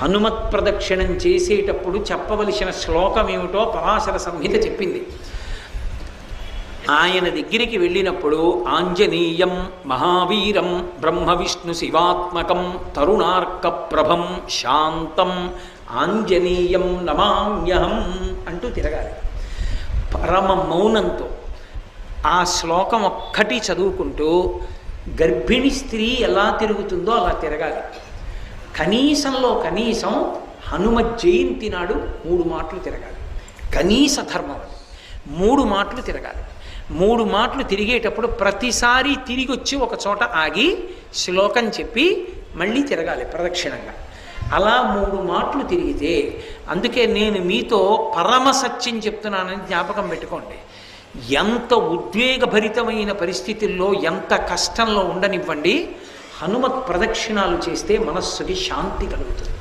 హనుమత్ ప్రదక్షిణం చేసేటప్పుడు చెప్పవలసిన శ్లోకం ఏమిటో పరాశర సంహిత చెప్పింది. ఆయన దగ్గరికి వెళ్ళినప్పుడు ఆంజనేయం మహావీరం బ్రహ్మ విష్ణు శివాత్మకం తరుణార్క ప్రభం శాంతం ఆంజనేయం నమామ్యహం అంటూ తిరగాలి. పరమ మౌనంతో ఆ శ్లోకం ఒక్కటి చదువుకుంటూ గర్భిణి స్త్రీ ఎలా తిరుగుతుందో అలా తిరగాలి. కనీసంలో కనీసం హనుమ జయంతి నాడు 3 మాటలు తిరగాలి. కనీస ధర్మం అది. 3 మాటలు తిరగాలి. 3 మాటలు తిరిగేటప్పుడు ప్రతిసారి తిరిగి వచ్చి ఒక చోట ఆగి శ్లోకం చెప్పి మళ్ళీ తిరగాలి ప్రదక్షిణంగా. అలా 3 మాటలు తిరిగితే, అందుకే నేను మీతో పరమ సత్యం చెప్తున్నానని జ్ఞాపకం పెట్టుకోండి. ఎంత ఉద్వేగభరితమైన పరిస్థితుల్లో, ఎంత కష్టంలో ఉండనివ్వండి, హనుమత్ ప్రదక్షిణాలు చేస్తే మనస్సుకి శాంతి కలుగుతుంది.